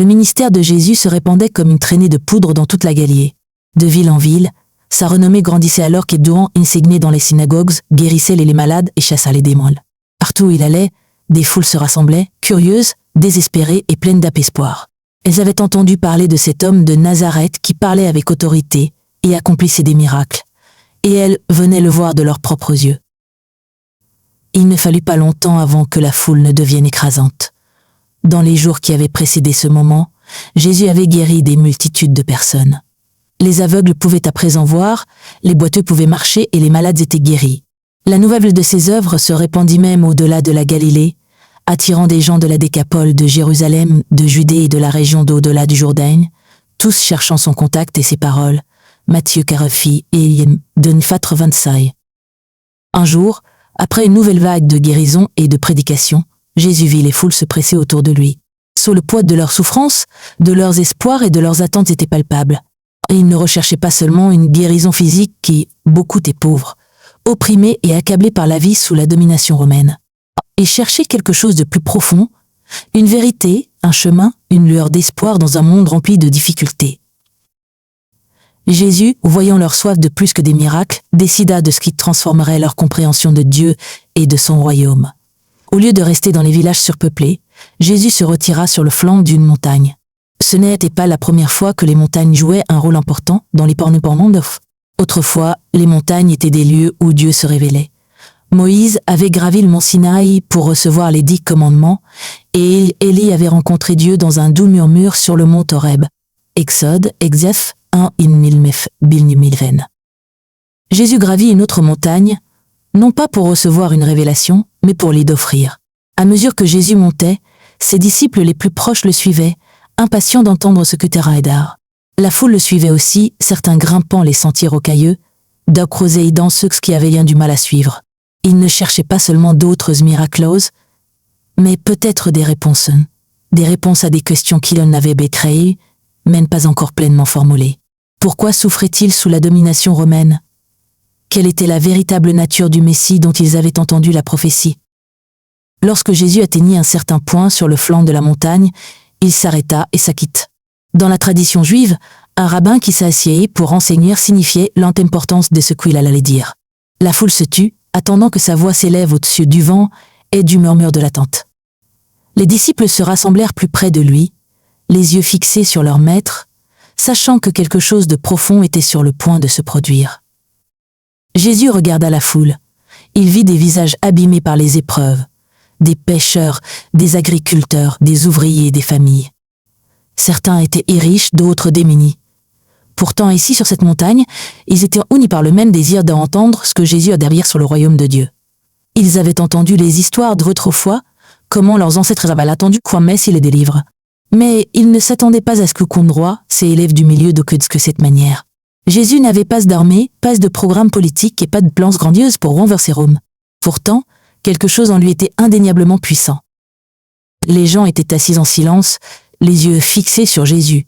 Le ministère de Jésus se répandait comme une traînée de poudre dans toute la Galilée. De ville en ville, sa renommée grandissait alors qu'Édouan enseignait dans les synagogues, guérissait les malades et chassa les démons. Partout où il allait, des foules se rassemblaient, curieuses, désespérées et pleines d'espoir. Elles avaient entendu parler de cet homme de Nazareth qui parlait avec autorité et accomplissait des miracles. Et elles venaient le voir de leurs propres yeux. Il ne fallut pas longtemps avant que la foule ne devienne écrasante. Dans les jours qui avaient précédé ce moment, Jésus avait guéri des multitudes de personnes. Les aveugles pouvaient à présent voir, les boiteux pouvaient marcher et les malades étaient guéris. La nouvelle de ses œuvres se répandit même au-delà de la Galilée, attirant des gens de la Décapole, de Jérusalem, de Judée et de la région d'au-delà du Jourdain, tous cherchant son contact et ses paroles. Matthieu Carafi et de Nfatre Vansai. Un jour, après une nouvelle vague de guérison et de prédication, Jésus vit les foules se presser autour de lui. Sous le poids de leurs souffrances, de leurs espoirs et de leurs attentes étaient palpables. Et il ne recherchait pas seulement une guérison physique qui, beaucoup étaient pauvres, opprimés et accablés par la vie sous la domination romaine. Il cherchait quelque chose de plus profond, une vérité, un chemin, une lueur d'espoir dans un monde rempli de difficultés. Jésus, voyant leur soif de plus que des miracles, décida de ce qui transformerait leur compréhension de Dieu et de son royaume. Au lieu de rester dans les villages surpeuplés, Jésus se retira sur le flanc d'une montagne. Ce n'était pas la première fois que les montagnes jouaient un rôle important dans les pornepornes. Autrefois, les montagnes étaient des lieux où Dieu se révélait. Moïse avait gravi le mont Sinaï pour recevoir les 10 commandements, et Élie avait rencontré Dieu dans un doux murmure sur le mont Horeb. Exode, Exef 1 Milmef Bilnumilven. Jésus gravit une autre montagne, non pas pour recevoir une révélation, mais pour l'y offrir. À mesure que Jésus montait, ses disciples les plus proches le suivaient, impatients d'entendre ce que Teraïdar. La foule le suivait aussi, certains grimpant les sentiers rocailleux, d'autres aidant ceux qui avaient bien du mal à suivre. Il ne cherchait pas seulement d'autres miracles, mais peut-être des réponses à des questions qu'il en avait créées, mais pas encore pleinement formulées. Pourquoi souffrait-il sous la domination romaine? Quelle était la véritable nature du Messie dont ils avaient entendu la prophétie? Lorsque Jésus atteignit un certain point sur le flanc de la montagne, il s'arrêta et s'acquitte. Dans la tradition juive, un rabbin qui s'assied pour enseigner signifiait l'importance de ce qu'il allait dire. La foule se tut, attendant que sa voix s'élève au-dessus du vent et du murmure de l'attente. Les disciples se rassemblèrent plus près de lui, les yeux fixés sur leur maître, sachant que quelque chose de profond était sur le point de se produire. Jésus regarda la foule. Il vit des visages abîmés par les épreuves, des pêcheurs, des agriculteurs, des ouvriers et des familles. Certains étaient riches, d'autres démunis. Pourtant, ici, sur cette montagne, ils étaient unis par le même désir d'entendre ce que Jésus a derrière sur le royaume de Dieu. Ils avaient entendu les histoires d'autrefois, comment leurs ancêtres avaient attendu quoi Messie les délivre. Mais ils ne s'attendaient pas à ce que Kondroit s'élève du milieu de cette manière. Jésus n'avait pas d'armée, pas de programme politique et pas de plans grandioses pour renverser Rome. Pourtant, quelque chose en lui était indéniablement puissant. Les gens étaient assis en silence, les yeux fixés sur Jésus.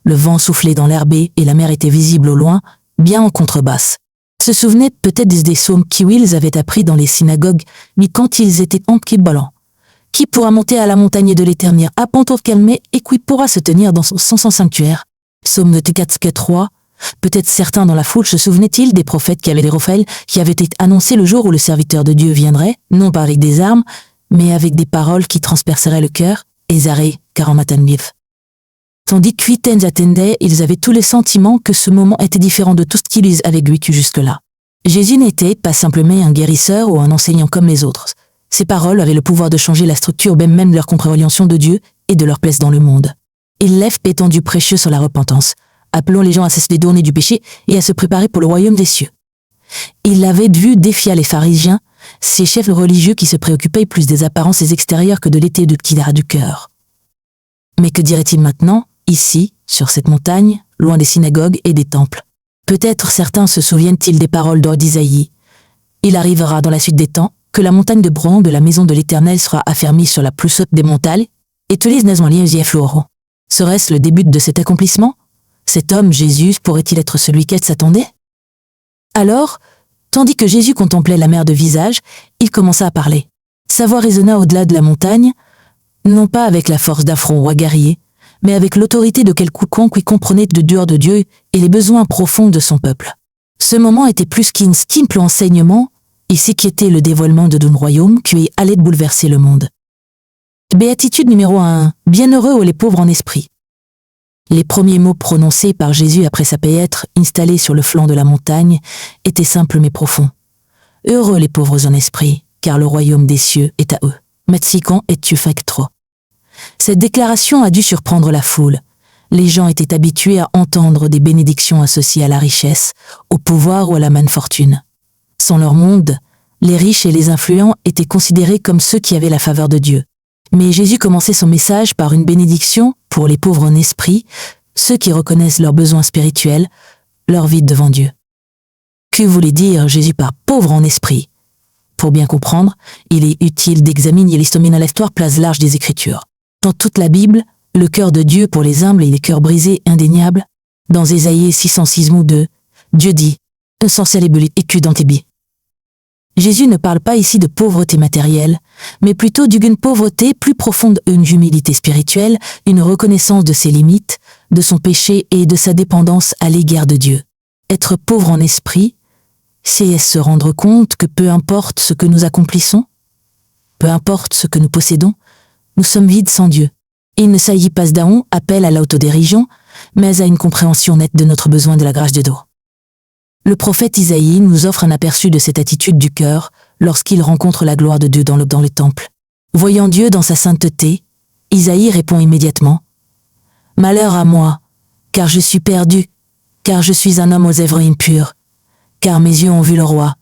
Le vent soufflait dans l'herbe et la mer était visible au loin, bien en contrebasse. Se souvenaient peut-être des psaumes qu'ils avaient appris dans les synagogues, mais quand ils étaient en kibalan. Qui pourra monter à la montagne de l'Éternel à Pontour calmé et qui pourra se tenir dans son sanctuaire? Psaume de Tekatske 3. Peut-être certains dans la foule se souvenaient-ils des prophètes qui avaient des Raphaël, qui avaient été annoncés le jour où le serviteur de Dieu viendrait, non pas avec des armes, mais avec des paroles qui transperceraient le cœur, Ezaré, Karamatanbif. Tandis qu'Huitaines attendaient, ils avaient tous les sentiments que ce moment était différent de tout ce qu'ils avaient vécu jusque-là. Jésus n'était pas simplement un guérisseur ou un enseignant comme les autres. Ses paroles avaient le pouvoir de changer la structure même de leur compréhension de Dieu et de leur place dans le monde. Il lève étendu précieux sur la repentance, appelant les gens à cesser de détourner du péché et à se préparer pour le royaume des cieux. Il avait vu défier les pharisiens, ces chefs religieux qui se préoccupaient plus des apparences extérieures que de l'été de Kidara du cœur. Mais que dirait-il maintenant, ici, sur cette montagne, loin des synagogues et des temples? Peut-être certains se souviennent-ils des paroles d'Isaïe. Il arrivera dans la suite des temps que la montagne de bronze de la maison de l'Éternel sera affermie sur la plus haute des montagnes, et tous les nazmaliens y affleuront. Serait-ce le début de cet accomplissement? Cet homme, Jésus, pourrait-il être celui qu'elle s'attendait? Alors, tandis que Jésus contemplait la mer de visage, il commença à parler. Sa voix résonna au-delà de la montagne, non pas avec la force d'affront ou guerrier, mais avec l'autorité de quiconque qui comprenait de dur de Dieu et les besoins profonds de son peuple. Ce moment était plus qu'un simple enseignement, ici qui était le dévoilement de d'un royaume qui allait bouleverser le monde. Béatitude numéro 1. Bienheureux les pauvres en esprit. Les premiers mots prononcés par Jésus après sa paître installée sur le flanc de la montagne étaient simples mais profonds. Heureux les pauvres en esprit, car le royaume des cieux est à eux. Mexican et tu fais trop. Cette déclaration a dû surprendre la foule. Les gens étaient habitués à entendre des bénédictions associées à la richesse, au pouvoir ou à la manne-fortune. Sans leur monde, les riches et les influents étaient considérés comme ceux qui avaient la faveur de Dieu. Mais Jésus commençait son message par une bénédiction pour les pauvres en esprit, ceux qui reconnaissent leurs besoins spirituels, leur vide devant Dieu. Que voulait dire Jésus par pauvre en esprit? Pour bien comprendre, il est utile d'examiner l'histoire à l'histoire place large des Écritures. Dans toute la Bible, le cœur de Dieu pour les humbles et les cœurs brisés indéniables. Dans Ésaïe 606-2, Dieu dit « sans célébrer écu dans tes billes ». Jésus ne parle pas ici de pauvreté matérielle, mais plutôt d'une pauvreté plus profonde, une humilité spirituelle, une reconnaissance de ses limites, de son péché et de sa dépendance à l'égard de Dieu. Être pauvre en esprit, c'est se rendre compte que peu importe ce que nous accomplissons, peu importe ce que nous possédons, nous sommes vides sans Dieu. Il ne s'agit pas d'un appel à l'autodérision, mais à une compréhension nette de notre besoin de la grâce de Dieu. Le prophète Isaïe nous offre un aperçu de cette attitude du cœur lorsqu'il rencontre la gloire de Dieu dans le temple. Voyant Dieu dans sa sainteté, Isaïe répond immédiatement « Malheur à moi, car je suis perdu, car je suis un homme aux œuvres impures, car mes yeux ont vu le roi,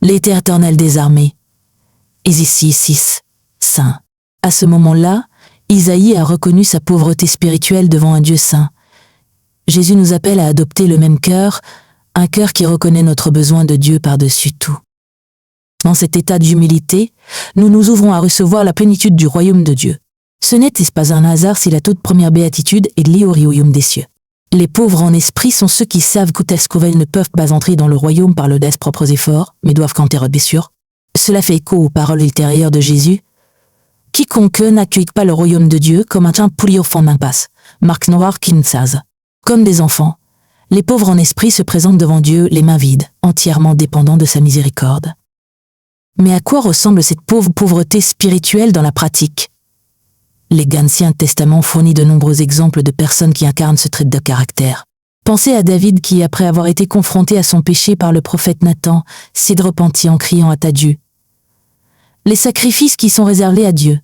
l'Éternel des armées. » Ésaïe 6, Saint. À ce moment-là, Isaïe a reconnu sa pauvreté spirituelle devant un Dieu saint. Jésus nous appelle à adopter le même cœur, un cœur qui reconnaît notre besoin de Dieu par-dessus tout. Dans cet état d'humilité, nous nous ouvrons à recevoir la plénitude du royaume de Dieu. Ce n'est pas un hasard si la toute première béatitude est liée au royaume des cieux. Les pauvres en esprit sont ceux qui savent qu'elles ne peuvent pas entrer dans le royaume par leurs propres efforts, mais doivent compter bien sûr. Cela fait écho aux paroles ultérieures de Jésus. Quiconque n'accueille pas le royaume de Dieu comme un poulier au fond d'impasse. Marc Noir 15. Comme des enfants, les pauvres en esprit se présentent devant Dieu les mains vides, entièrement dépendants de sa miséricorde. Mais à quoi ressemble cette pauvreté spirituelle dans la pratique? L'Ancien Testament fournit de nombreux exemples de personnes qui incarnent ce trait de caractère. Pensez à David qui, après avoir été confronté à son péché par le prophète Nathan, s'est repenti en criant à Dieu. Les sacrifices qui sont réservés à Dieu,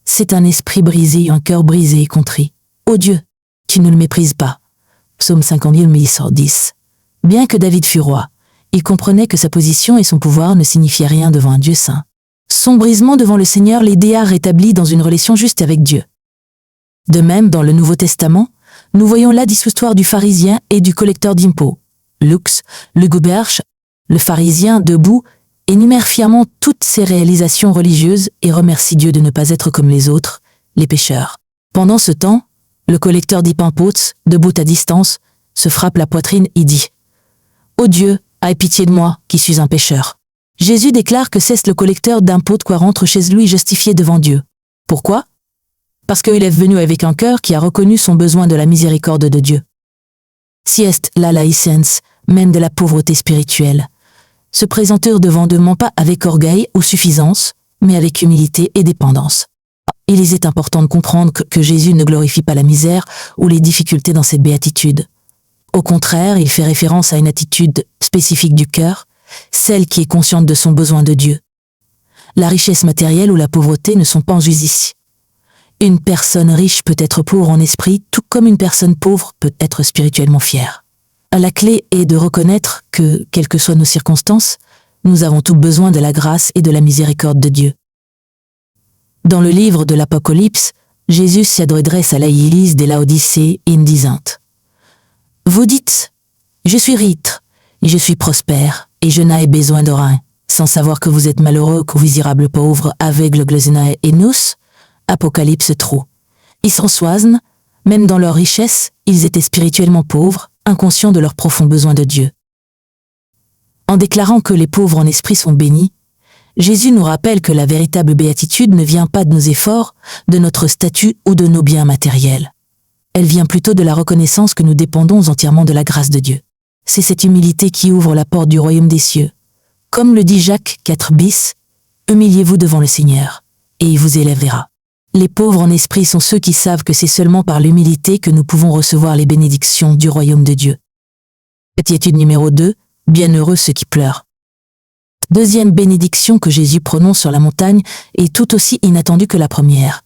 c'est un esprit brisé, un cœur brisé et contrit. Ô Dieu, tu ne le méprises pas. Psaume 50:10. Bien que David fût roi, il comprenait que sa position et son pouvoir ne signifiaient rien devant un Dieu saint. Son brisement devant le Seigneur l'aidait à rétablir dans une relation juste avec Dieu. De même, dans le Nouveau Testament, nous voyons là l'histoire du pharisien et du collecteur d'impôts. Luc, le Gouberge, le pharisien debout, énumère fièrement toutes ses réalisations religieuses et remercie Dieu de ne pas être comme les autres, les pécheurs. Pendant ce temps, le collecteur d'impôts, debout à distance, se frappe la poitrine et dit « Ô Dieu, aie pitié de moi, qui suis un pécheur. » Jésus déclare que c'est le collecteur d'impôts quoi rentre chez lui justifié devant Dieu. Pourquoi? Parce qu'il est venu avec un cœur qui a reconnu son besoin de la miséricorde de Dieu. Si est la laïcence, même de la pauvreté spirituelle, se présenter devant Dieu non pas avec orgueil ou suffisance, mais avec humilité et dépendance. Il est important de comprendre que Jésus ne glorifie pas la misère ou les difficultés dans cette béatitude. Au contraire, il fait référence à une attitude spécifique du cœur, celle qui est consciente de son besoin de Dieu. La richesse matérielle ou la pauvreté ne sont pas en jeu ici. Une personne riche peut être pauvre en esprit, tout comme une personne pauvre peut être spirituellement fière. La clé est de reconnaître que, quelles que soient nos circonstances, nous avons tous besoin de la grâce et de la miséricorde de Dieu. Dans le livre de l'Apocalypse, Jésus s'adresse à l'Église des Laodicées en disant « Vous dites, je suis riche, je suis prospère, et je n'ai besoin de rien, sans savoir que vous êtes malheureux, que misérable pauvre, aveugle, glazina et nous. » Apocalypse 3. Ils s'ensoisent, même dans leur richesse, ils étaient spirituellement pauvres, inconscients de leurs profonds besoins de Dieu. En déclarant que les pauvres en esprit sont bénis, Jésus nous rappelle que la véritable béatitude ne vient pas de nos efforts, de notre statut ou de nos biens matériels. Elle vient plutôt de la reconnaissance que nous dépendons entièrement de la grâce de Dieu. C'est cette humilité qui ouvre la porte du royaume des cieux. Comme le dit Jacques 4 bis, « Humiliez-vous devant le Seigneur, et il vous élèvera. » Les pauvres en esprit sont ceux qui savent que c'est seulement par l'humilité que nous pouvons recevoir les bénédictions du royaume de Dieu. Béatitude numéro 2, bienheureux ceux qui pleurent. Deuxième bénédiction que Jésus prononce sur la montagne est tout aussi inattendue que la première.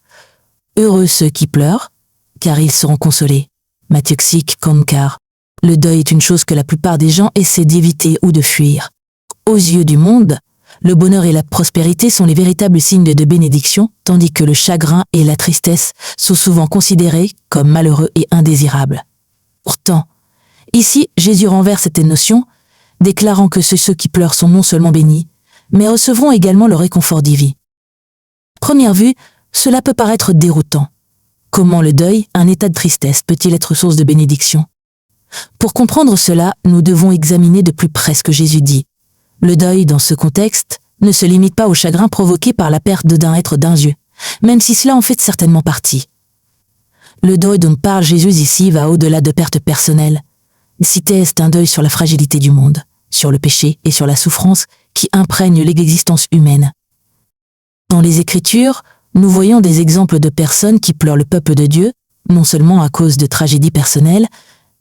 Heureux ceux qui pleurent, car ils seront consolés. Matthieu 6, car le deuil est une chose que la plupart des gens essaient d'éviter ou de fuir. Aux yeux du monde, le bonheur et la prospérité sont les véritables signes de bénédiction, tandis que le chagrin et la tristesse sont souvent considérés comme malheureux et indésirables. Pourtant, ici, Jésus renverse cette notion, déclarant que ceux qui pleurent sont non seulement bénis, mais recevront également le réconfort divin. Première vue, cela peut paraître déroutant. Comment le deuil, un état de tristesse, peut-il être source de bénédiction? Pour comprendre cela, nous devons examiner de plus près ce que Jésus dit. Le deuil, dans ce contexte, ne se limite pas au chagrin provoqué par la perte d'un être d'un yeux, même si cela en fait certainement partie. Le deuil dont parle Jésus ici va au-delà de pertes personnelles. Cité est un deuil sur la fragilité du monde, sur le péché et sur la souffrance qui imprègne l'existence humaine. Dans les Écritures, nous voyons des exemples de personnes qui pleurent le peuple de Dieu, non seulement à cause de tragédies personnelles,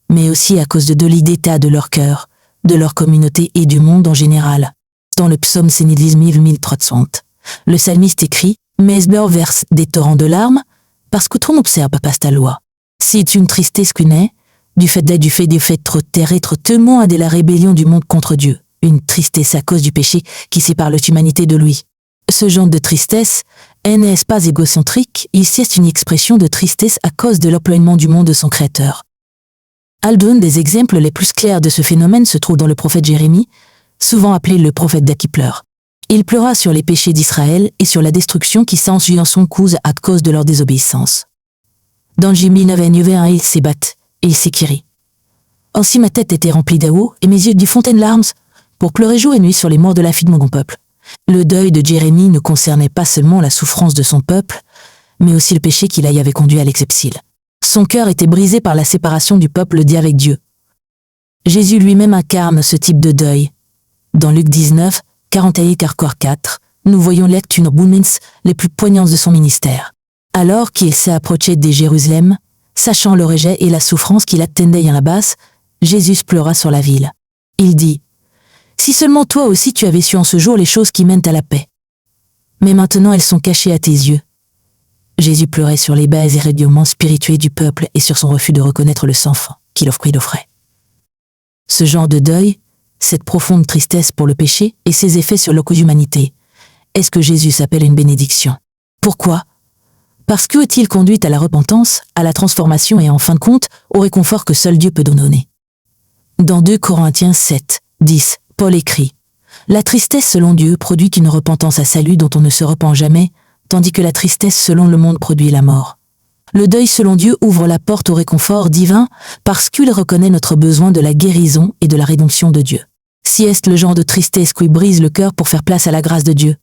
mais aussi à cause de l'état de leur cœur, de leur communauté et du monde en général. Dans le psaume 1360, le psalmiste écrit « Mesbeur verse des torrents de larmes, parce que ton observe pas ta loi. C'est une tristesse qu'une est, du fait trop terre être témoin de la rébellion du monde contre Dieu, une tristesse à cause du péché qui sépare l'humanité de lui. » Ce genre de tristesse n'est pas égocentrique, ici c'est une expression de tristesse à cause de l'emploiement du monde de son Créateur. L'un des exemples les plus clairs de ce phénomène se trouve dans le prophète Jérémie, souvent appelé le prophète qui pleure. Il pleura sur les péchés d'Israël et sur la destruction qui s'ensuit en son cause à cause de leur désobéissance. Dans Jérémie 9:1, il s'ébat, et il s'écrit. Ainsi ma tête était remplie d'eau et mes yeux du fontaine larmes, pour pleurer jour et nuit sur les morts de la fille de mon peuple. Le deuil de Jérémie ne concernait pas seulement la souffrance de son peuple, mais aussi le péché qui l'y avait conduit à l'exepsile. Son cœur était brisé par la séparation du peuple d'Dieu avec Dieu. Jésus lui-même incarne ce type de deuil. Dans Luc 19, 41-44, nous voyons lecture moments les plus poignantes de son ministère. Alors qu'il s'est approché de Jérusalem, sachant le rejet et la souffrance qui l'attendait à la base, Jésus pleura sur la ville. Il dit « Si seulement toi aussi tu avais su en ce jour les choses qui mènent à la paix. Mais maintenant elles sont cachées à tes yeux. » Jésus pleurait sur les bas et rayonnements spirituels du peuple et sur son refus de reconnaître le sang qu'il offrait. Ce genre de deuil, cette profonde tristesse pour le péché et ses effets sur l'humanité, est-ce que Jésus s'appelle une bénédiction? Pourquoi? Parce que est-il conduit à la repentance, à la transformation et en fin de compte, au réconfort que seul Dieu peut donner. Dans 2 Corinthiens 7, 10, Paul écrit « La tristesse selon Dieu produit une repentance à salut dont on ne se repent jamais, tandis que la tristesse selon le monde produit la mort. Le deuil selon Dieu ouvre la porte au réconfort divin parce qu'il reconnaît notre besoin de la guérison et de la rédemption de Dieu. Si est le genre de tristesse qui brise le cœur pour faire place à la grâce de Dieu.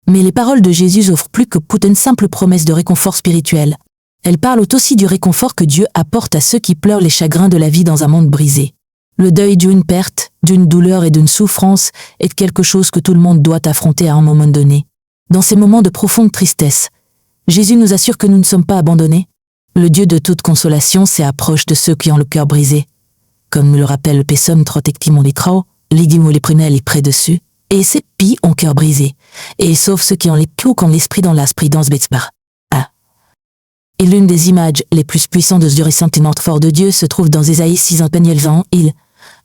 Mais les paroles de Jésus offrent plus que une simple promesse de réconfort spirituel. Elles parlent aussi du réconfort que Dieu apporte à ceux qui pleurent les chagrins de la vie dans un monde brisé. Le deuil d'une perte, d'une douleur et d'une souffrance est quelque chose que tout le monde doit affronter à un moment donné. Dans ces moments de profonde tristesse, Jésus nous assure que nous ne sommes pas abandonnés. Le Dieu de toute consolation s'approche de ceux qui ont le cœur brisé. Comme nous le rappelle le psaume 30 mon écran, l'idimo les prunelles est près dessus, et ces pis ont cœur brisé, et sauf ceux qui ont les pieds comme l'esprit dans Betsbar. Et l'une des images les plus puissantes de ce ressentiment fort de Dieu se trouve dans Ésaïe 6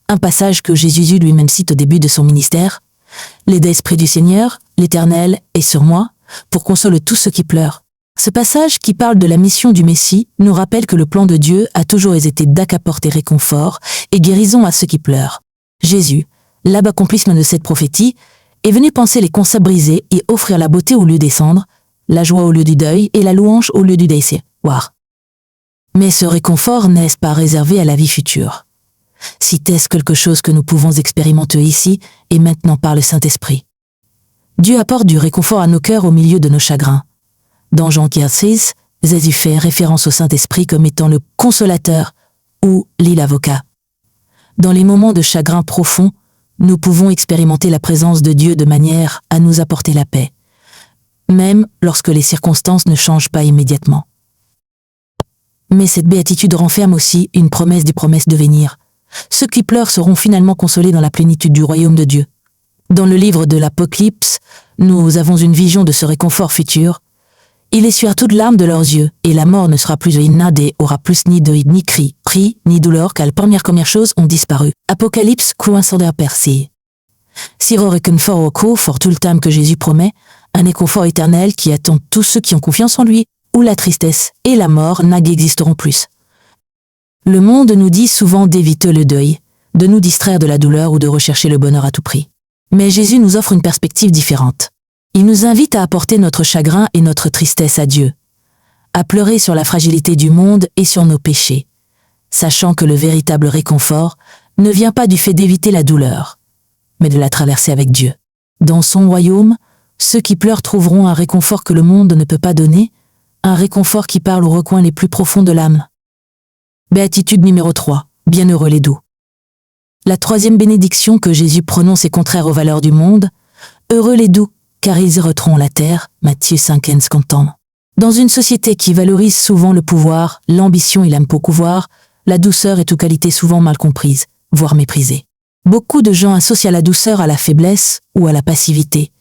un passage que Jésus lui-même cite au début de son ministère. « L'Esprit du Seigneur, l'Éternel, est sur moi, pour consoler tous ceux qui pleurent. » Ce passage, qui parle de la mission du Messie, nous rappelle que le plan de Dieu a toujours été d'apporter réconfort et guérison à ceux qui pleurent. Jésus, l'accomplissement de cette prophétie, est venu penser les concepts brisés et offrir la beauté au lieu des cendres, la joie au lieu du deuil et la louange au lieu du décès. Mais ce réconfort n'est pas réservé à la vie future. C'est quelque chose que nous pouvons expérimenter ici et maintenant par le Saint-Esprit. Dieu apporte du réconfort à nos cœurs au milieu de nos chagrins. Dans Jean 16, Jésus fait référence au Saint-Esprit comme étant le consolateur ou l'avocat. Dans les moments de chagrin profond, nous pouvons expérimenter la présence de Dieu de manière à nous apporter la paix, même lorsque les circonstances ne changent pas immédiatement. Mais cette béatitude renferme aussi une promesse des promesses de venir. Ceux qui pleurent seront finalement consolés dans la plénitude du royaume de Dieu. Dans le livre de l'Apocalypse, nous avons une vision de ce réconfort futur. Il essuiera toutes larmes de leurs yeux, et la mort ne sera plus et aura plus ni deuil, ni cri, ni douleur, car les premières choses ont disparu. Apocalypse coïncident percé. Si réconfort au cours, for tout le temps que Jésus promet, un réconfort éternel qui attend tous ceux qui ont confiance en lui, où la tristesse et la mort n'existeront plus. Le monde nous dit souvent d'éviter le deuil, de nous distraire de la douleur ou de rechercher le bonheur à tout prix. Mais Jésus nous offre une perspective différente. Il nous invite à apporter notre chagrin et notre tristesse à Dieu, à pleurer sur la fragilité du monde et sur nos péchés, sachant que le véritable réconfort ne vient pas du fait d'éviter la douleur, mais de la traverser avec Dieu. Dans son royaume, ceux qui pleurent trouveront un réconfort que le monde ne peut pas donner, un réconfort qui parle aux recoins les plus profonds de l'âme. Béatitude numéro 3. Bienheureux les doux. La troisième bénédiction que Jésus prononce est contraire aux valeurs du monde. Heureux les doux, car ils hériteront la terre. Matthieu 5:50. Dans une société qui valorise souvent le pouvoir, l'ambition et l'aime beaucoup voir, la douceur est une qualité souvent mal comprise, voire méprisée. Beaucoup de gens associent la douceur à la faiblesse ou à la passivité.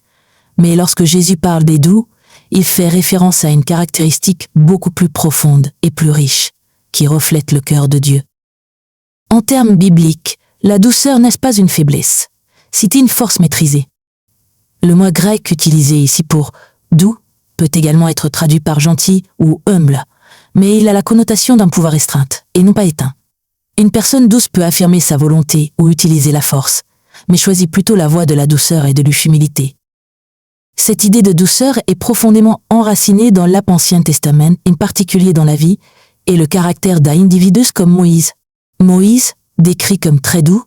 Mais lorsque Jésus parle des doux, il fait référence à une caractéristique beaucoup plus profonde et plus riche, qui reflète le cœur de Dieu. En termes bibliques, la douceur n'est pas une faiblesse, c'est une force maîtrisée. Le mot grec utilisé ici pour « doux » peut également être traduit par « gentil » ou « humble », mais il a la connotation d'un pouvoir restreinte, et non pas éteint. Une personne douce peut affirmer sa volonté ou utiliser la force, mais choisit plutôt la voie de la douceur et de l'humilité. Cette idée de douceur est profondément enracinée dans l'Ancien Testament, en particulier dans la vie et le caractère d'individus comme Moïse. Moïse, décrit comme très doux,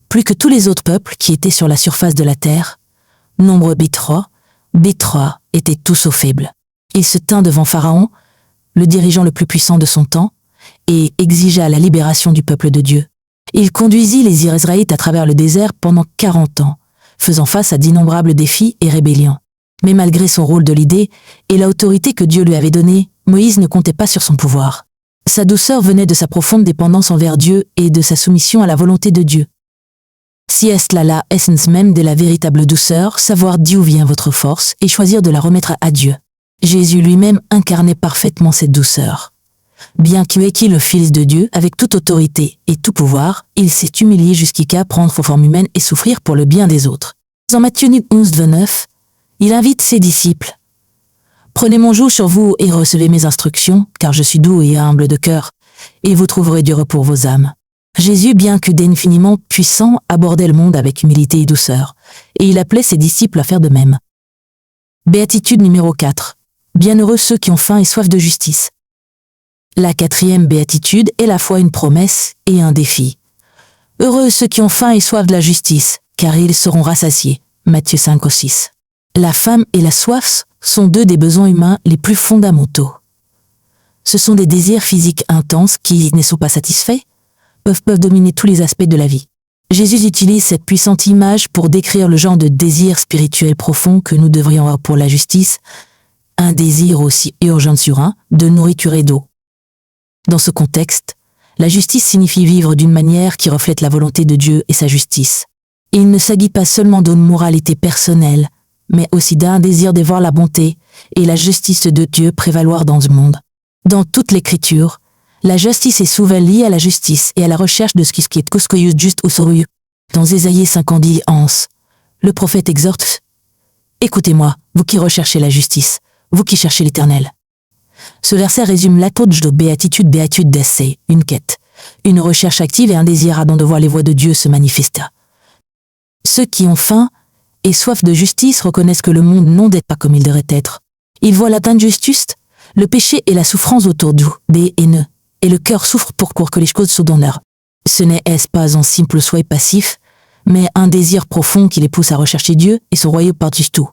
plus que tous les autres peuples qui étaient sur la surface de la terre, nombreux B3 étaient tous au faible. Il se tint devant Pharaon, le dirigeant le plus puissant de son temps, et exigea la libération du peuple de Dieu. Il conduisit les Israélites à travers le désert pendant 40 ans, faisant face à d'innombrables défis et rébellions. Mais malgré son rôle de leader et l'autorité que Dieu lui avait donnée, Moïse ne comptait pas sur son pouvoir. Sa douceur venait de sa profonde dépendance envers Dieu et de sa soumission à la volonté de Dieu. Si est là la essence même de la véritable douceur, savoir d'où vient votre force et choisir de la remettre à Dieu. Jésus lui-même incarnait parfaitement cette douceur. Bien qu'il ait le Fils de Dieu, avec toute autorité et tout pouvoir, il s'est humilié jusqu'à prendre forme humaine et souffrir pour le bien des autres. Dans Matthieu 11:29, il invite ses disciples. « Prenez mon joug sur vous et recevez mes instructions, car je suis doux et humble de cœur, et vous trouverez du repos pour vos âmes. » Jésus, bien que d'infiniment puissant, abordait le monde avec humilité et douceur, et il appelait ses disciples à faire de même. Béatitude numéro 4. Bienheureux ceux qui ont faim et soif de justice. La quatrième béatitude est à la fois une promesse et un défi. Heureux ceux qui ont faim et soif de la justice, car ils seront rassasiés. Matthieu 5:6. La faim et la soif sont deux des besoins humains les plus fondamentaux. Ce sont des désirs physiques intenses qui, ne sont pas satisfaits, peuvent dominer tous les aspects de la vie. Jésus utilise cette puissante image pour décrire le genre de désir spirituel profond que nous devrions avoir pour la justice, un désir aussi urgent sur un, de nourriture et d'eau. Dans ce contexte, la justice signifie vivre d'une manière qui reflète la volonté de Dieu et sa justice. Et il ne s'agit pas seulement d'une moralité personnelle, mais aussi d'un désir de voir la bonté et la justice de Dieu prévaloir dans le monde. Dans toute l'Écriture, la justice est souvent liée à la justice et à la recherche de ce qui est juste ou sérieux. Dans Ésaïe 50:11, le prophète exhorte « Écoutez-moi, vous qui recherchez la justice, vous qui cherchez l'Éternel. » Ce verset résume l'approche de béatitude d'essai, une quête, une recherche active et un désir ardent de voir les voies de Dieu se manifester. Ceux qui ont faim et soif de justice reconnaissent que le monde n'est pas comme il devrait être. Ils voient l'injustice, le péché et la souffrance autour d'eux, des haineux, et le cœur souffre pour que les choses soient dans l'heure. Ce n'est pas un simple souhait passif, mais un désir profond qui les pousse à rechercher Dieu et son royaume par-dessus tout.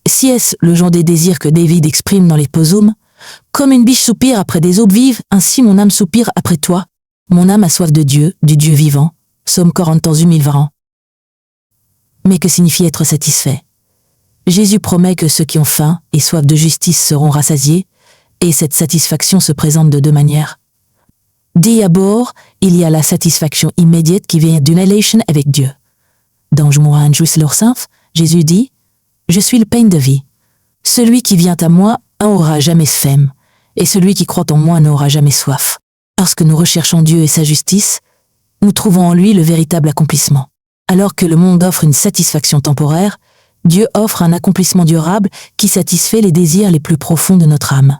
Si est-ce le genre des désirs que David exprime dans les psaumes, Comme une biche soupire après des eaux vives, ainsi mon âme soupire après toi. Mon âme a soif de Dieu, du Dieu vivant. Psaume 40:1020. Mais que signifie être satisfait? Jésus promet que ceux qui ont faim et soif de justice seront rassasiés, et cette satisfaction se présente de deux manières. D'abord, il y a la satisfaction immédiate qui vient d'une relation avec Dieu. Dans Jean 5, Jésus dit « Je suis le pain de vie. Celui qui vient à moi n'aura jamais faim, et celui qui croit en moi n'aura jamais soif. » Parce que nous recherchons Dieu et sa justice, nous trouvons en lui le véritable accomplissement. Alors que le monde offre une satisfaction temporaire, Dieu offre un accomplissement durable qui satisfait les désirs les plus profonds de notre âme.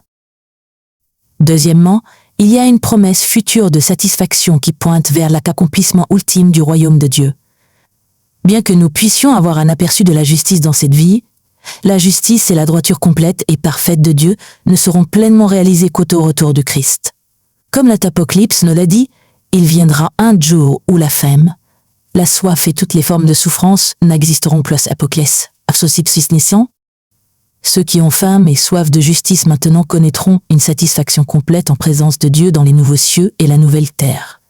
Deuxièmement, il y a une promesse future de satisfaction qui pointe vers l'accomplissement ultime du royaume de Dieu. Bien que nous puissions avoir un aperçu de la justice dans cette vie, la justice et la droiture complète et parfaite de Dieu ne seront pleinement réalisées qu'au retour de Christ. Comme l'Apocalypse nous l'a dit, il viendra un jour où la faim, la soif et toutes les formes de souffrance n'existeront plus. Apocalypse. Ceux qui ont faim et soif de justice maintenant connaîtront une satisfaction complète en présence de Dieu dans les nouveaux cieux et la nouvelle terre.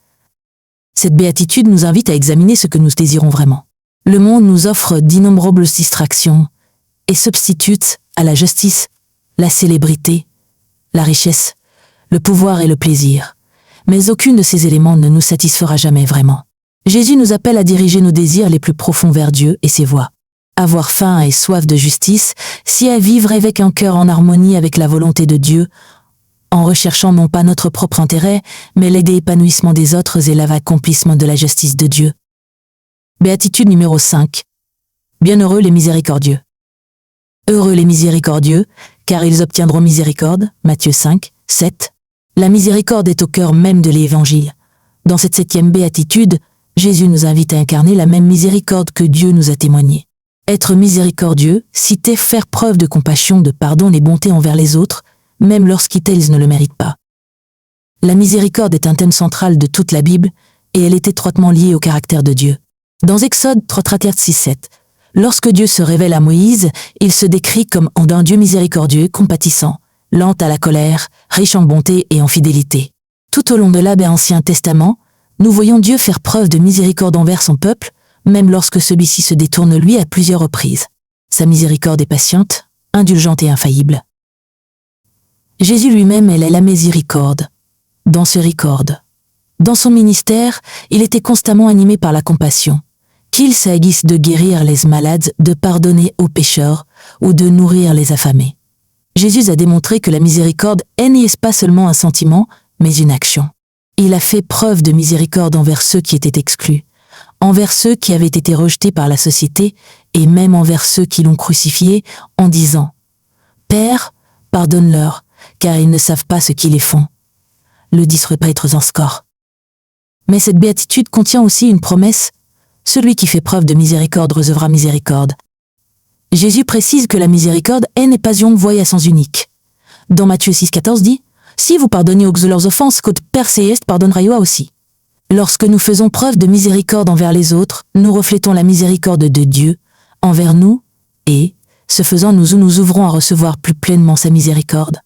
Cette béatitude nous invite à examiner ce que nous désirons vraiment. Le monde nous offre d'innombrables distractions et substitute à la justice, la célébrité, la richesse, le pouvoir et le plaisir. Mais aucune de ces éléments ne nous satisfera jamais vraiment. Jésus nous appelle à diriger nos désirs les plus profonds vers Dieu et ses voies. Avoir faim et soif de justice, c'est à vivre avec un cœur en harmonie avec la volonté de Dieu, en recherchant non pas notre propre intérêt, mais l'épanouissement des autres et l'accomplissement de la justice de Dieu. Béatitude numéro 5. Bienheureux les miséricordieux. Heureux les miséricordieux, car ils obtiendront miséricorde. Matthieu 5, 7. La miséricorde est au cœur même de l'Évangile. Dans cette 7e béatitude, Jésus nous invite à incarner la même miséricorde que Dieu nous a témoignée. Être miséricordieux, c'est faire preuve de compassion, de pardon et bonté envers les autres, même lorsqu'ils ne le méritent pas. La miséricorde est un thème central de toute la Bible, et elle est étroitement liée au caractère de Dieu. Dans Exode 6:7, lorsque Dieu se révèle à Moïse, il se décrit comme un Dieu miséricordieux, compatissant, lent à la colère, riche en bonté et en fidélité. Tout au long de l'Ancien Testament, nous voyons Dieu faire preuve de miséricorde envers son peuple, même lorsque celui-ci se détourne lui à plusieurs reprises. Sa miséricorde est patiente, indulgente et infaillible. Jésus lui-même est la miséricorde. Dans son ministère, il était constamment animé par la compassion. Qu'il s'agisse de guérir les malades, de pardonner aux pécheurs ou de nourrir les affamés. Jésus a démontré que la miséricorde n'est pas seulement un sentiment, mais une action. Il a fait preuve de miséricorde envers ceux qui étaient exclus, envers ceux qui avaient été rejetés par la société et même envers ceux qui l'ont crucifié en disant « Père, pardonne-leur, car ils ne savent pas ce qu'ils font. » Le 10 prêtres en score. Mais cette béatitude contient aussi une promesse. Celui qui fait preuve de miséricorde recevra miséricorde. Jésus précise que la miséricorde n'est pas une voie à sens unique. Dans Matthieu 6,14 dit « Si vous pardonnez aux leurs offenses, que Père céleste pardonnera aussi. » Lorsque nous faisons preuve de miséricorde envers les autres, nous reflétons la miséricorde de Dieu envers nous et, ce faisant, nous ouvrons à recevoir plus pleinement sa miséricorde.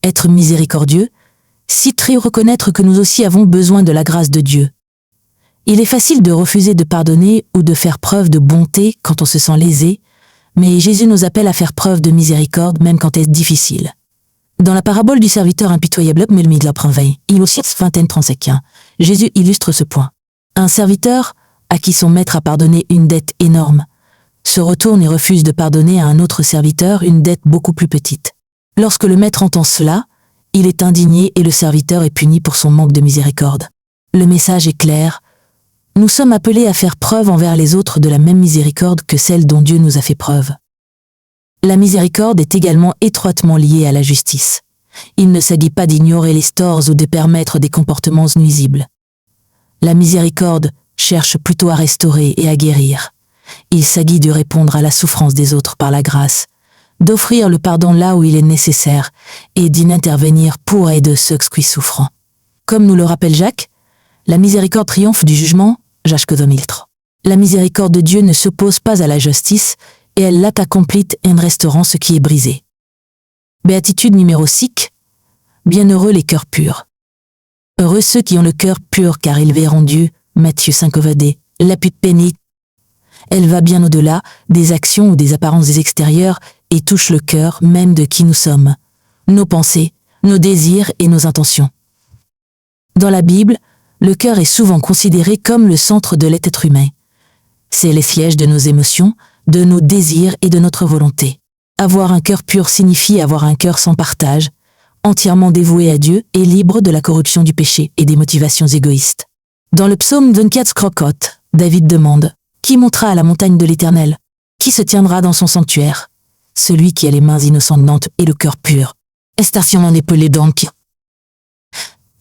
Être miséricordieux, c'est reconnaître que nous aussi avons besoin de la grâce de Dieu. Il est facile de refuser de pardonner ou de faire preuve de bonté quand on se sent lésé, mais Jésus nous appelle à faire preuve de miséricorde même quand c'est difficile. Dans la parabole du serviteur impitoyable, il aussi 20:35, Jésus illustre ce point. Un serviteur, à qui son maître a pardonné une dette énorme, se retourne et refuse de pardonner à un autre serviteur une dette beaucoup plus petite. Lorsque le maître entend cela, il est indigné et le serviteur est puni pour son manque de miséricorde. Le message est clair. Nous sommes appelés à faire preuve envers les autres de la même miséricorde que celle dont Dieu nous a fait preuve. La miséricorde est également étroitement liée à la justice. Il ne s'agit pas d'ignorer les torts ou de permettre des comportements nuisibles. La miséricorde cherche plutôt à restaurer et à guérir. Il s'agit de répondre à la souffrance des autres par la grâce, d'offrir le pardon là où il est nécessaire et d'intervenir pour aider ceux qui souffrent. Comme nous le rappelle Jacques, la miséricorde triomphe du jugement, Jacques 2003. La miséricorde de Dieu ne s'oppose pas à la justice et elle l'accomplit en restaurant ce qui est brisé. Béatitude numéro 6. Bienheureux les cœurs purs. Heureux ceux qui ont le cœur pur, car ils verront Dieu. Matthieu 5:20. La pute pénique. Elle va bien au-delà des actions ou des apparences extérieures et touche le cœur même de qui nous sommes, nos pensées, nos désirs et nos intentions. Dans la Bible, le cœur est souvent considéré comme le centre de l'être humain. C'est le siège de nos émotions, de nos désirs et de notre volonté. Avoir un cœur pur signifie avoir un cœur sans partage, entièrement dévoué à Dieu et libre de la corruption du péché et des motivations égoïstes. Dans le psaume 24, David demande « Qui montera à la montagne de l'Éternel? Qui se tiendra dans son sanctuaire? Celui qui a les mains innocentes et le cœur pur. Estation en épaulé donc. »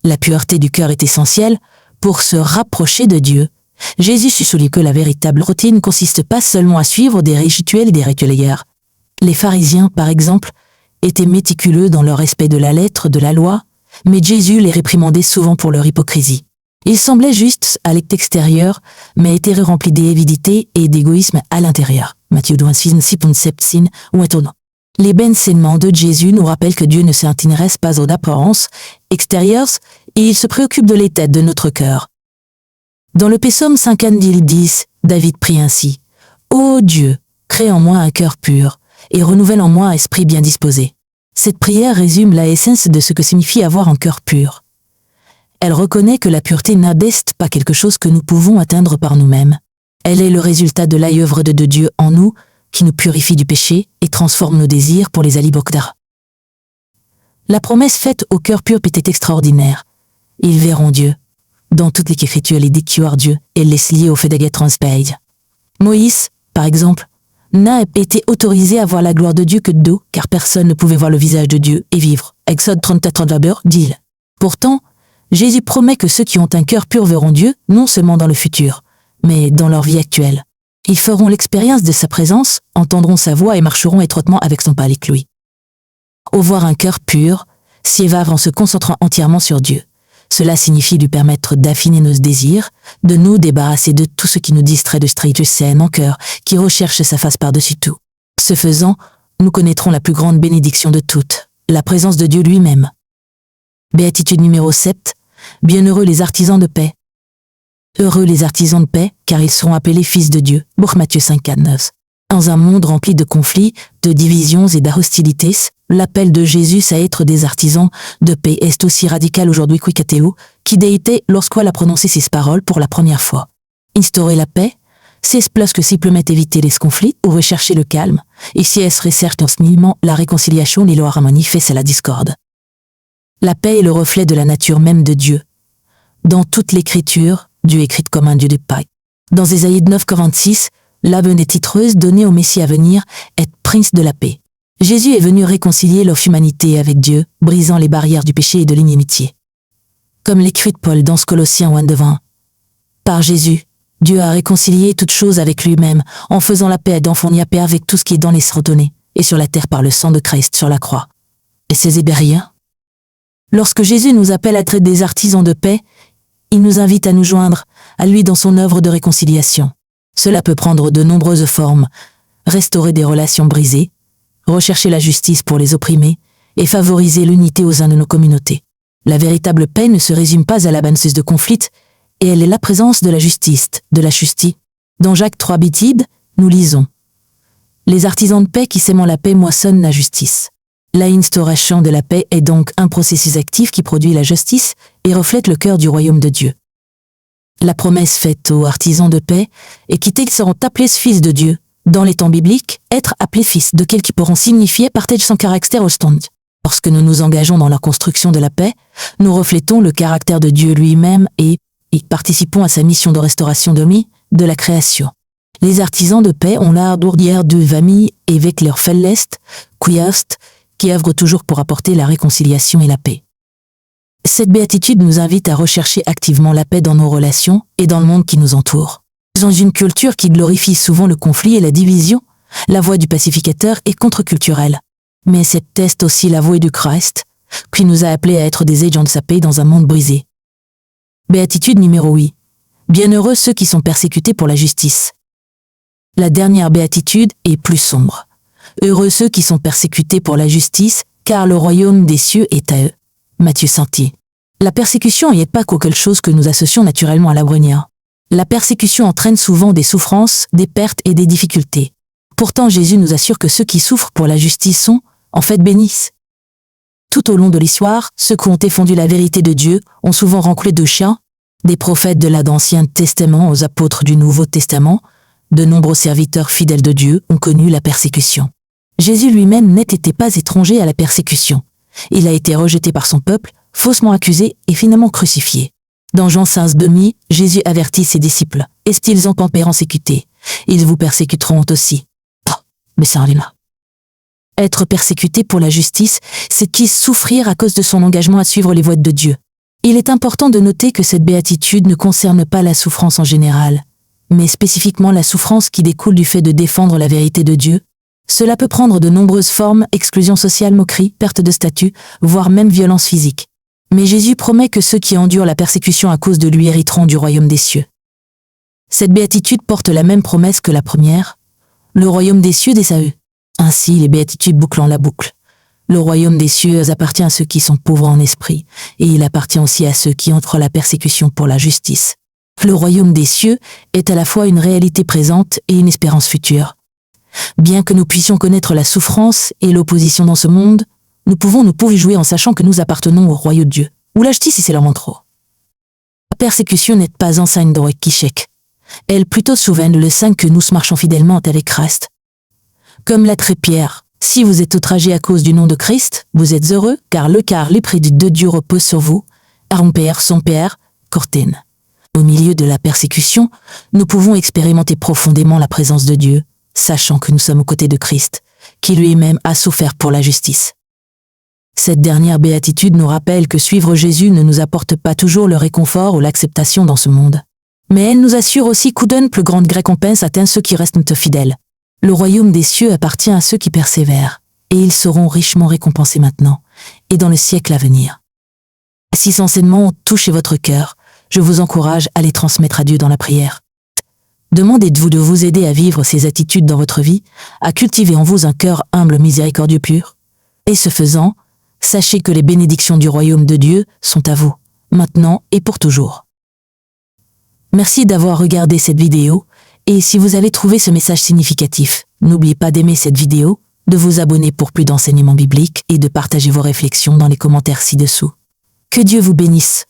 La pureté du cœur est essentielle pour se rapprocher de Dieu. Jésus souligne que la véritable routine ne consiste pas seulement à suivre des rituels et des rituels. Les pharisiens, par exemple, étaient méticuleux dans leur respect de la lettre de la loi, mais Jésus les réprimandait souvent pour leur hypocrisie. Ils semblaient justes à l'extérieur, mais étaient remplis d'avidité et d'égoïsme à l'intérieur. Matthieu 26:17 ou étonnant. Les enseignements de Jésus nous rappellent que Dieu ne s'intéresse pas aux apparences extérieures et il se préoccupe de l'état de notre cœur. Dans le psaume 50:10, David prie ainsi « Ô Dieu, crée en moi un cœur pur et renouvelle en moi un esprit bien disposé. » Cette prière résume la essence de ce que signifie avoir un cœur pur. Elle reconnaît que la pureté n'est pas quelque chose que nous pouvons atteindre par nous-mêmes. Elle est le résultat de l'œuvre de Dieu en nous, qui nous purifie du péché et transforme nos désirs pour les alibokdar. La promesse faite au cœur pur était extraordinaire. Ils verront Dieu. Dans toutes les écritures, les déclare Dieu et les lier au fait d'être transpaid. Moïse, par exemple, n'a été autorisé à voir la gloire de Dieu que de dos, car personne ne pouvait voir le visage de Dieu et vivre. Exode 34 dit-il. Pourtant, Jésus promet que ceux qui ont un cœur pur verront Dieu, non seulement dans le futur, mais dans leur vie actuelle. Ils feront l'expérience de sa présence, entendront sa voix et marcheront étroitement avec son pas avec lui. Avoir un cœur pur, s'y évader en se concentrant entièrement sur Dieu. Cela signifie lui permettre d'affiner nos désirs, de nous débarrasser de tout ce qui nous distrait de stricte scène en cœur, qui recherche sa face par-dessus tout. Ce faisant, nous connaîtrons la plus grande bénédiction de toutes, la présence de Dieu lui-même. Béatitude numéro 7. Bienheureux les artisans de paix. Heureux les artisans de paix, car ils seront appelés fils de Dieu. Matthieu 5:9. Dans un monde rempli de conflits, de divisions et d'hostilités, l'appel de Jésus à être des artisans de paix est aussi radical aujourd'hui qu'Ikateo, qui déité lorsqu'il a prononcé ces paroles pour la première fois. Instaurer la paix, c'est plus que simplement éviter les conflits ou rechercher le calme, et si elle recherche constamment la réconciliation et l'harmonie face à la discorde. La paix est le reflet de la nature même de Dieu. Dans toute l'écriture, Dieu est écrit comme un Dieu de paix. Dans Ésaïe 9:46, la bonne titreuse donnée au Messie à venir est prince de la paix. Jésus est venu réconcilier leur humanité avec Dieu, brisant les barrières du péché et de l'inimitié. Comme l'écrit de Paul dans Colossiens 1:20. Par Jésus, Dieu a réconcilié toutes choses avec lui-même, en faisant la paix et d'en fournir paix avec tout ce qui est dans les ordonnées, et sur la terre par le sang de Christ sur la croix. Et ces Hébreux. Lorsque Jésus nous appelle à être des artisans de paix, il nous invite à nous joindre à lui dans son œuvre de réconciliation. Cela peut prendre de nombreuses formes, restaurer des relations brisées, rechercher la justice pour les opprimés et favoriser l'unité au sein de nos communautés. La véritable paix ne se résume pas à l'absence de conflit, et elle est la présence de la justice, Dans Jacques 3:8, nous lisons « Les artisans de paix qui sèment la paix moissonnent la justice ». L'instauration de la paix est donc un processus actif qui produit la justice et reflète le cœur du royaume de Dieu. La promesse faite aux artisans de paix est qu'ils seront appelés fils de Dieu. Dans les temps bibliques, être appelés fils de quel qui pourront signifier partage son caractère au stand. Lorsque nous nous engageons dans la construction de la paix, nous reflétons le caractère de Dieu lui-même et participons à sa mission de restauration de la création. Les artisans de paix ont l'art d'ourdière de famille et avec leur fellest, couillast, qui œuvrent toujours pour apporter la réconciliation et la paix. Cette béatitude nous invite à rechercher activement la paix dans nos relations et dans le monde qui nous entoure. Dans une culture qui glorifie souvent le conflit et la division, la voix du pacificateur est contre-culturelle. Mais cette est aussi la voix du Christ, qui nous a appelés à être des agents de sa paix dans un monde brisé. Béatitude numéro 8. Bienheureux ceux qui sont persécutés pour la justice. La dernière béatitude est plus sombre. Heureux ceux qui sont persécutés pour la justice, car le royaume des cieux est à eux. Matthieu 5. La persécution n'est pas quelque chose que nous associons naturellement à la brunière. La persécution entraîne souvent des souffrances, des pertes et des difficultés. Pourtant, Jésus nous assure que ceux qui souffrent pour la justice sont, en fait, bénis. Tout au long de l'histoire, ceux qui ont défendu la vérité de Dieu ont souvent rencontré de chiens, des prophètes de l'Ancien Testament aux apôtres du Nouveau Testament. De nombreux serviteurs fidèles de Dieu ont connu la persécution. Jésus lui-même n'était pas étranger à la persécution. Il a été rejeté par son peuple, faussement accusé et finalement crucifié. Dans Jean 5:2, Jésus avertit ses disciples. « Est-ce en persécutés, ils vous persécuteront aussi. » Mais ça en est là. Être persécuté pour la justice, c'est souffrir à cause de son engagement à suivre les voies de Dieu. Il est important de noter que cette béatitude ne concerne pas la souffrance en général, mais spécifiquement la souffrance qui découle du fait de défendre la vérité de Dieu. Cela peut prendre de nombreuses formes, exclusion sociale, moquerie, perte de statut, voire même violence physique. Mais Jésus promet que ceux qui endurent la persécution à cause de lui hériteront du royaume des cieux. Cette béatitude porte la même promesse que la première. Le royaume des cieux est à eux. Ainsi, les béatitudes bouclant la boucle. Le royaume des cieux appartient à ceux qui sont pauvres en esprit, et il appartient aussi à ceux qui entrent la persécution pour la justice. Le royaume des cieux est à la fois une réalité présente et une espérance future. Bien que nous puissions connaître la souffrance et l'opposition dans ce monde, nous pouvons nous jouer en sachant que nous appartenons au royaume de Dieu, où la justice c'est leur trop. La persécution n'est pas un signe de échec. Elle plutôt souveraine le signe que nous marchons fidèlement avec Christ. Comme l'a très Pierre, si vous êtes outragés à cause du nom de Christ, vous êtes heureux, car l'épée de Dieu repose sur vous. Aaron Père, son Père, Corten. Au milieu de la persécution, nous pouvons expérimenter profondément la présence de Dieu, sachant que nous sommes aux côtés de Christ, qui lui-même a souffert pour la justice. Cette dernière béatitude nous rappelle que suivre Jésus ne nous apporte pas toujours le réconfort ou l'acceptation dans ce monde. Mais elle nous assure aussi qu'une donne plus grande récompense atteint ceux qui restent fidèles. Le royaume des cieux appartient à ceux qui persévèrent, et ils seront richement récompensés maintenant et dans le siècle à venir. Si ces enseignements ont touché votre cœur, je vous encourage à les transmettre à Dieu dans la prière. Demandez-vous de vous aider à vivre ces attitudes dans votre vie, à cultiver en vous un cœur humble, miséricordieux, pur. Et ce faisant, sachez que les bénédictions du royaume de Dieu sont à vous, maintenant et pour toujours. Merci d'avoir regardé cette vidéo, et si vous avez trouvé ce message significatif, n'oubliez pas d'aimer cette vidéo, de vous abonner pour plus d'enseignements bibliques et de partager vos réflexions dans les commentaires ci-dessous. Que Dieu vous bénisse.